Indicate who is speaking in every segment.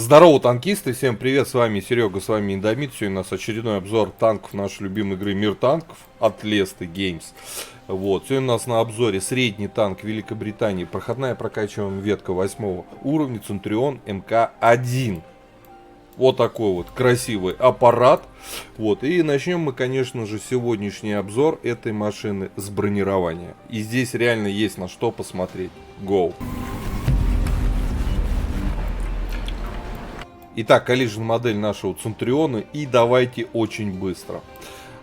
Speaker 1: Здорово, танкисты, всем привет, с вами Серега, с вами Индомит. Сегодня у нас очередной обзор танков нашей любимой игры Мир танков от Лесты Games. Вот, сегодня у нас на обзоре средний танк Великобритании, проходная прокачиваемая ветка 8 уровня Центурион МК-1. Вот такой вот красивый аппарат. Вот, и начнем мы, конечно же, сегодняшний обзор этой машины с бронирования. И здесь реально есть на что посмотреть. Go! Итак, коллижн модель нашего Центуриона, и давайте очень быстро.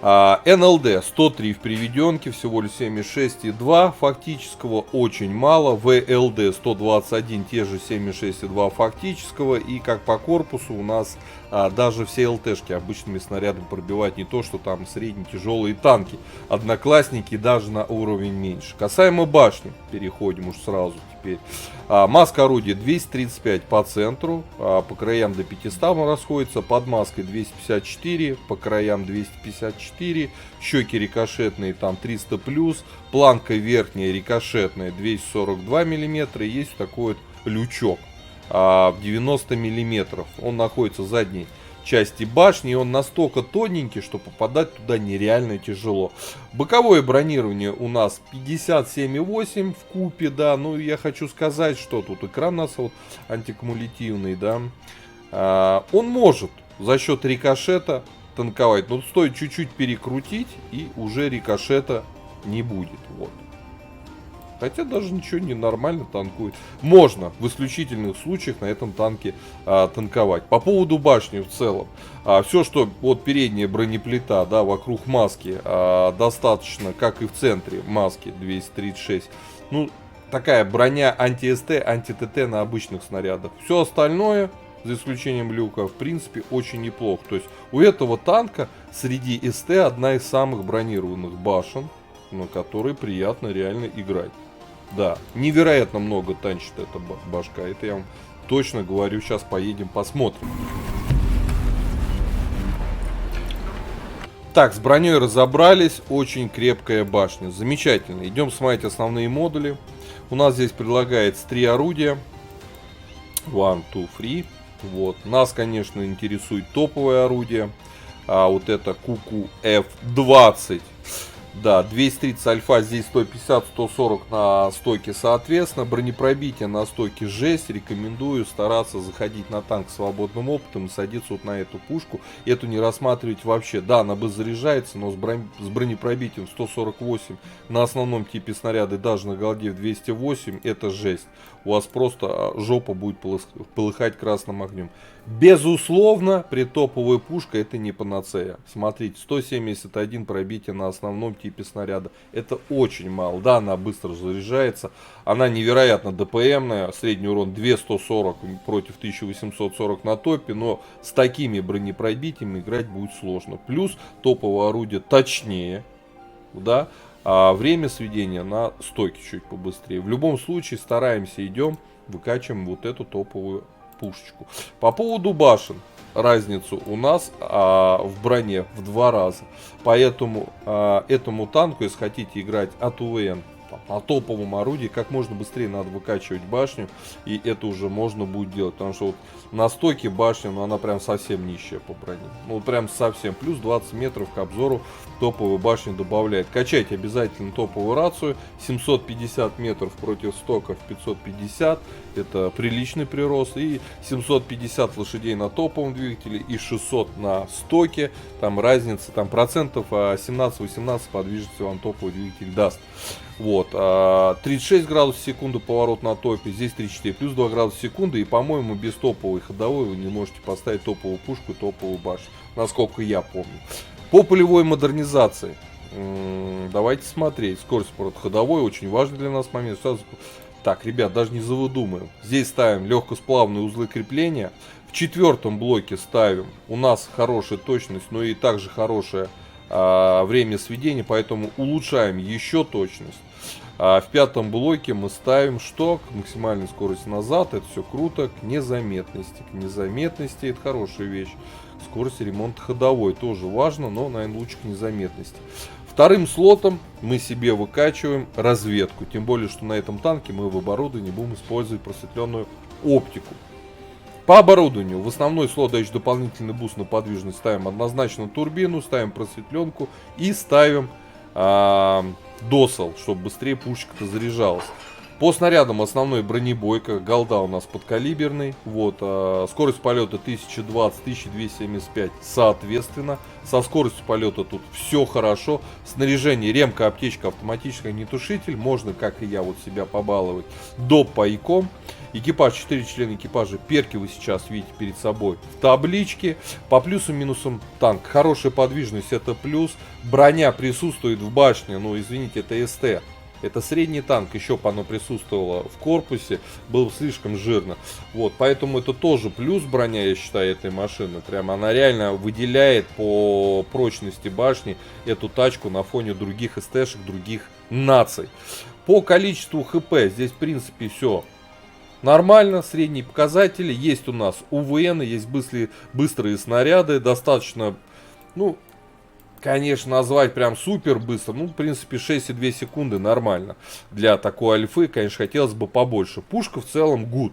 Speaker 1: НЛД 103 в приведенке, всего лишь 76,2 фактического, очень мало. ВЛД 121, те же 76,2 фактического. И как по корпусу у нас даже все ЛТшки обычными снарядами пробивать не то, что там средние тяжелые танки. Одноклассники даже на уровень меньше. Касаемо башни, переходим уж сразу теперь. Маска орудия 235 по центру, по краям до 500 расходится, под маской 254, по краям 254, щеки рикошетные там 300 плюс, планка верхняя рикошетная 242 миллиметра, и есть такой вот лючок в 90 миллиметров. Он находится в задней части башни, и он настолько тоненький, что попадать туда нереально тяжело. Боковое бронирование у нас 57,8 в купе, да. Ну, я хочу сказать, что тут экран у нас вот антикумулятивный, да. Он может за счет рикошета танковать, но стоит чуть-чуть перекрутить, и уже рикошета не будет, вот. Хотя даже ничего не нормально танкует. Можно в исключительных случаях на этом танке танковать. По поводу башни в целом. Все, что вот передняя бронеплита, да, вокруг маски, достаточно, как и в центре маски 236. Ну, такая броня анти-СТ, анти-ТТ на обычных снарядах. Все остальное, за исключением люка, в принципе, очень неплохо. То есть у этого танка среди СТ одна из самых бронированных башен, на которой приятно реально играть. Да, невероятно много танчит эта башка, это я вам точно говорю, сейчас поедем посмотрим. Так, с броней разобрались, очень крепкая башня, замечательно. Идем смотреть основные модули. У нас здесь предлагается 3 орудия, 1, 2, 3. Вот. Нас, конечно, интересует топовое орудие, вот это Куку F20. Да, 230 альфа, здесь 150, 140 на стойке соответственно. Бронепробитие на стойке жесть. Рекомендую стараться заходить на танк с свободным опытом и садиться вот на эту пушку. Эту не рассматривать вообще. Да, она быстро заряжается, но с бронепробитием 148 на основном типе снаряда и даже на голде в 208 это жесть. У вас просто жопа будет полыхать красным огнем. Безусловно, притоповая пушка это не панацея. Смотрите, 171 пробитие на основном типе снаряда. Это очень мало. Да, она быстро заряжается. Она невероятно ДПМная. Средний урон 240 против 1840 на топе. Но с такими бронепробитиями играть будет сложно. Плюс топовое орудие точнее. Да. А время сведения на стойке чуть побыстрее. В любом случае стараемся, идем, выкачиваем вот эту топовую пушечку. По поводу башен. Разницу у нас в броне в 2 раза. Поэтому этому танку, если хотите играть от УВН по топовому орудию, как можно быстрее надо выкачивать башню. И это уже можно будет делать. Потому что вот на стойке башня, ну, она прям совсем нищая по броне. Ну прям совсем. Плюс 20 метров к обзору топовую башню добавляет. Качайте обязательно топовую рацию. 750 метров против стоков 550. Это приличный прирост. И 750 лошадей на топовом двигателе и 600 на стоке. Там разница, там процентов 17-18 подвижности вам топовый двигатель даст. Вот, 36 градусов в секунду поворот на топе, здесь 34, плюс 2 градуса в секунду. И, по-моему, без топовой ходовой вы не можете поставить топовую пушку, топовую башню, насколько я помню. По полевой модернизации, давайте смотреть. Скорость ходовой очень важный для нас момент. Так, ребят, даже не завыдумаем. Здесь ставим легкосплавные узлы крепления. В 4-м блоке ставим, у нас хорошая точность, но и также хорошее время сведения, поэтому улучшаем еще точность. В 5-м блоке мы ставим что? К максимальной скорости назад, это все круто. К незаметности. К незаметности это хорошая вещь. Скорость ремонта ходовой тоже важно, но, наверное, лучше к незаметности. Вторым слотом мы себе выкачиваем разведку. Тем более, что на этом танке мы в оборудовании будем использовать просветленную оптику. По оборудованию. В основной слот дающий дополнительный буст на подвижность ставим однозначно турбину, ставим просветленку и ставим досал, чтобы быстрее пушка-то заряжалась. По снарядам основной бронебойка, голда у нас подкалиберный, вот, скорость полета 1020-1275 соответственно, со скоростью полета тут все хорошо, снаряжение, ремка, аптечка, автоматический огнетушитель, можно, как и я, вот себя побаловать доп. Пайком. Экипаж, 4 члена экипажа, перки вы сейчас видите перед собой в табличке. По плюсам минусам танк, хорошая подвижность, это плюс, броня присутствует в башне, ну извините, это СТ. Это средний танк, еще бы оно присутствовало в корпусе, было слишком жирно. Вот, поэтому это тоже плюс броня, я считаю, этой машины. Прям она реально выделяет по прочности башни эту тачку на фоне других СТшек, других наций. По количеству ХП здесь, в принципе, все нормально, средние показатели. Есть у нас УВН, есть быстрые снаряды, достаточно, ну... Конечно, назвать прям супер быстро, ну, в принципе, 6,2 секунды нормально. Для такой альфы, конечно, хотелось бы побольше. Пушка в целом good.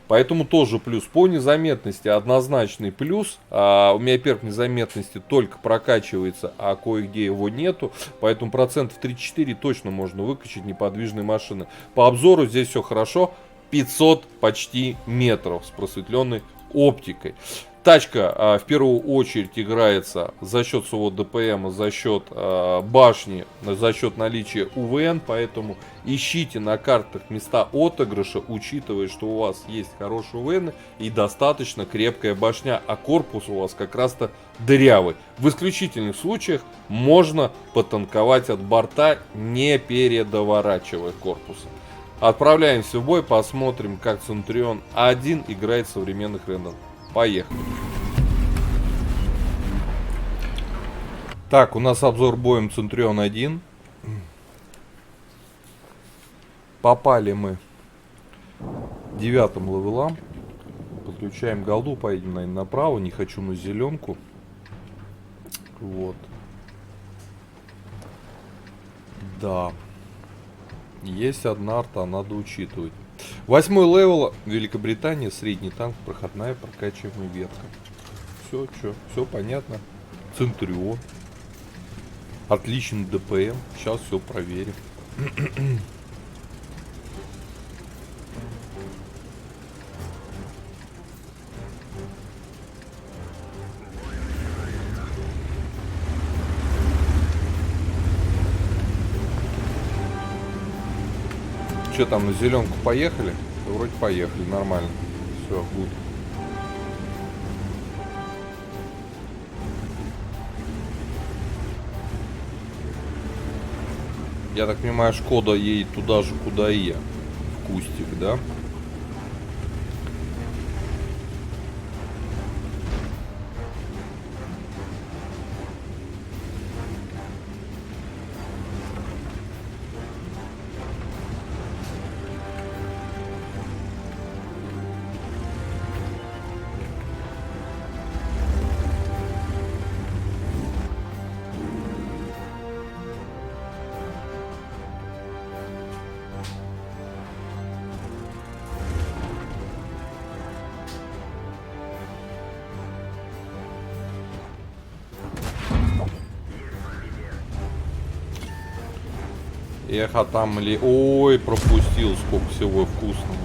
Speaker 1: Поэтому тоже плюс. По незаметности однозначный плюс. У меня перк незаметности только прокачивается, а кое-где его нету. Поэтому процентов 3-4 точно можно выкачать неподвижной машины. По обзору здесь все хорошо. 500 почти метров с просветленной оптикой. Тачка в первую очередь играется за счет своего ДПМ, за счет башни, за счет наличия УВН, поэтому ищите на картах места отыгрыша, учитывая, что у вас есть хороший УВН и достаточно крепкая башня, а корпус у вас как раз-то дырявый. В исключительных случаях можно потанковать от борта, не передоворачивая корпуса. Отправляемся в бой, посмотрим, как Центурион 1 играет в современных рендерах. Поехали. Так, у нас обзор боем Центурион 1. Попали мы 9-м левелам. Подключаем голду, поедем, наверное, направо. Не хочу на зеленку. Вот. Да. Есть одна арта, надо учитывать. 8-й левел, Великобритания, средний танк, проходная, прокачиваемая ветка. Все понятно. Центурион. Отличный ДПМ. Сейчас все проверим. Что там, на зеленку поехали? Да, вроде поехали, нормально. Все, гуд. Я так понимаю, Шкода едет туда же, куда и я. В кустик, да? Эх, а там ли... Ой, пропустил, сколько всего вкусного.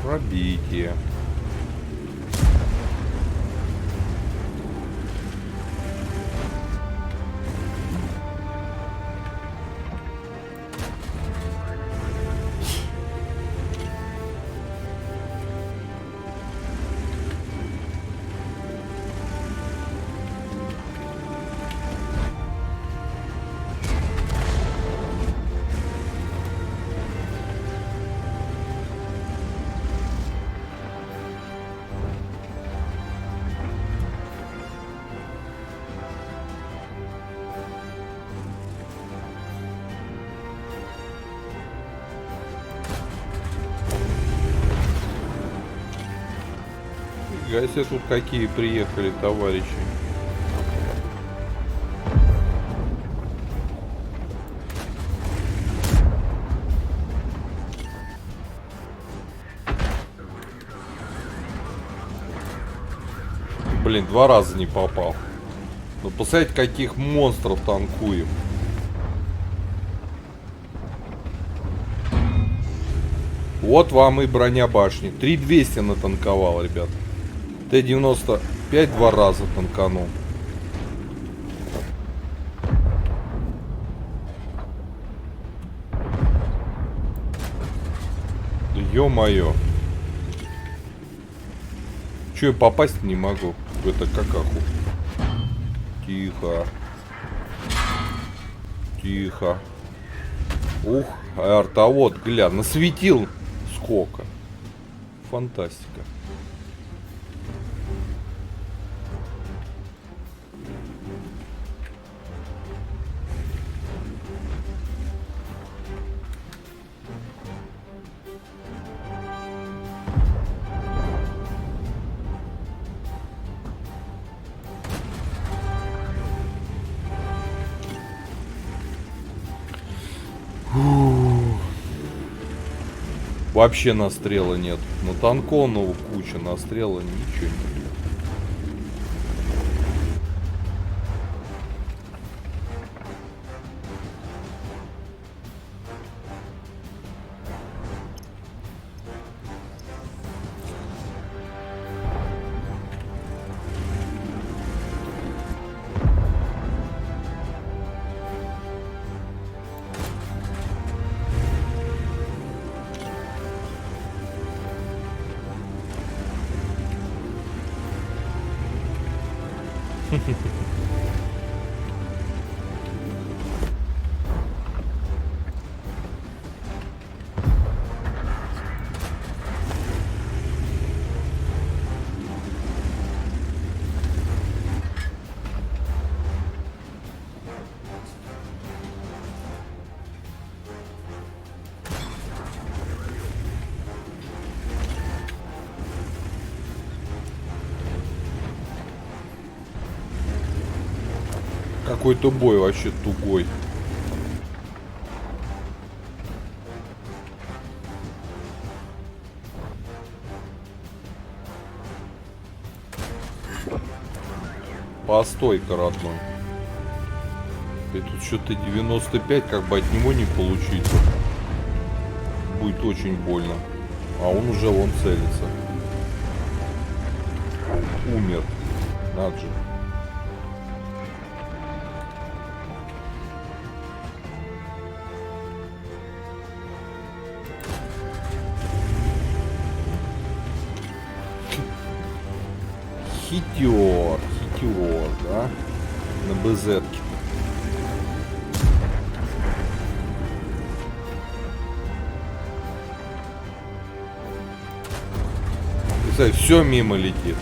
Speaker 1: Пробитие. Нифига себе тут какие приехали товарищи. Блин, 2 раза не попал. Ну, посмотрите, каких монстров танкуем. Вот вам и броня башни. 3200 натанковал, ребят. Т-95 2 раза танканул. Да ё-моё. Чё я попасть не могу в это какаху? Тихо. Тихо. Ух, артовод, гля, насветил сколько. Фантастика. Вообще настрела нет. На танконного куча, настрела ничего нет. Какой-то бой вообще тугой. Постой-ка, родной. И тут что-то 95, как бы от него не получится. Будет очень больно. А он уже вон целится. Умер. Надо же. Хитер, да? На БЗ-ке. Все мимо летит.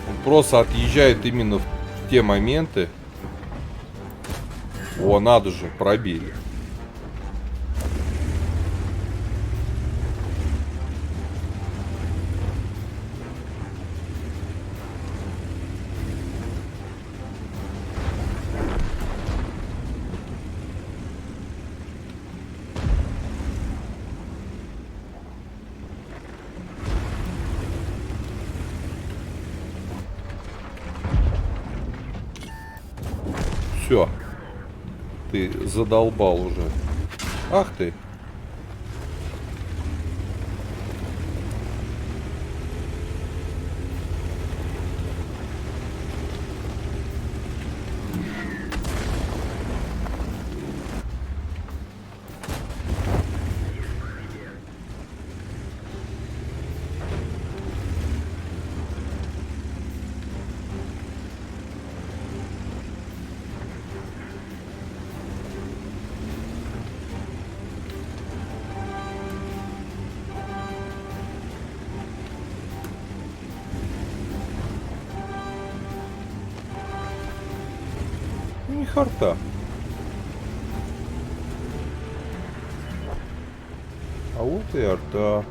Speaker 1: Он просто отъезжает именно в те моменты. О, надо же, пробили. Все. Ты задолбал уже. Ах ты. Ни харта. А вот и арта.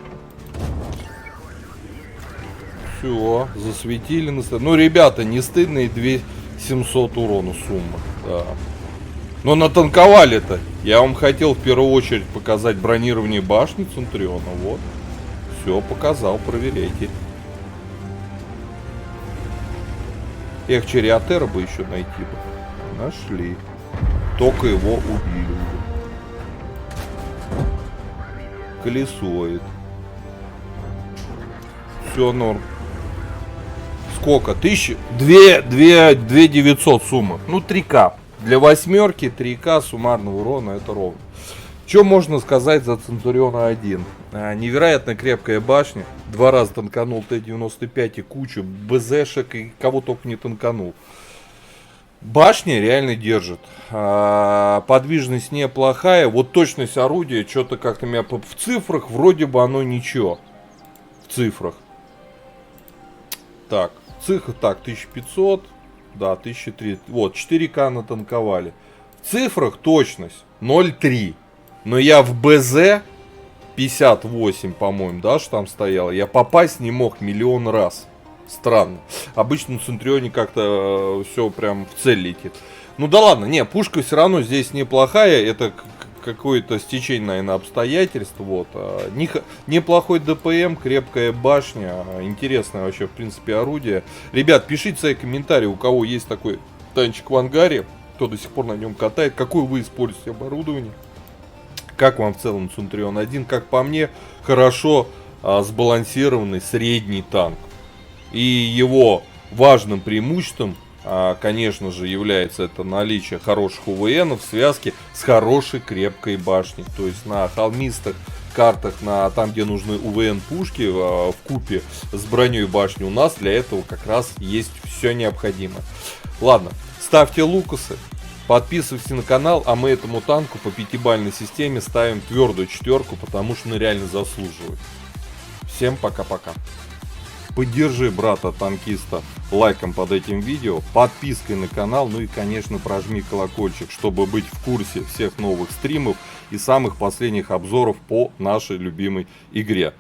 Speaker 1: Все, засветили. Ну, ребята, не стыдно, и 2700 урона сумма. Да. Но натанковали-то. Я вам хотел в первую очередь показать бронирование башни Центуриона. Вот. Все показал, проверяйте. Эх, Чериатера бы еще найти бы. Нашли. Только его убили уже. Колесует. Все норм. Сколько? 2900 сумма. Ну, 3К. Для восьмерки 3К суммарного урона это ровно. Что можно сказать за Центуриона 1? Невероятно крепкая башня. 2 раза танканул Т-95 и кучу БЗшек и кого только не танканул. Башня реально держит. Подвижность неплохая. Вот точность орудия, что-то как-то меня в цифрах, вроде бы оно ничего. В цифрах. Так, цифра, так, 1500, да, 1300, вот, 4К натанковали. В цифрах точность 0,3. Но я в БЗ 58, по-моему, да, что там стояло, я попасть не мог миллион раз. Странно. Обычно на Центрионе как-то все прям в цель летит. Ну да ладно, не, пушка все равно здесь неплохая, это какое-то стечение, наверное, обстоятельств. Вот. Неплохой ДПМ, крепкая башня, интересное вообще, в принципе, орудие. Ребят, пишите свои комментарии, у кого есть такой танчик в ангаре, кто до сих пор на нем катает, какое вы используете оборудование. Как вам в целом Центурион 1? Как по мне, хорошо сбалансированный средний танк. И его важным преимуществом, конечно же, является это наличие хороших УВН в связке с хорошей крепкой башней. То есть на холмистых картах, там где нужны УВН пушки в купе с броней башни, у нас для этого как раз есть все необходимое. Ладно, ставьте лукасы, подписывайтесь на канал, а мы этому танку по 5-бальной системе ставим твердую 4, потому что он реально заслуживает. Всем пока-пока. Поддержи брата-танкиста лайком под этим видео, подпиской на канал, ну и, конечно, прожми колокольчик, чтобы быть в курсе всех новых стримов и самых последних обзоров по нашей любимой игре.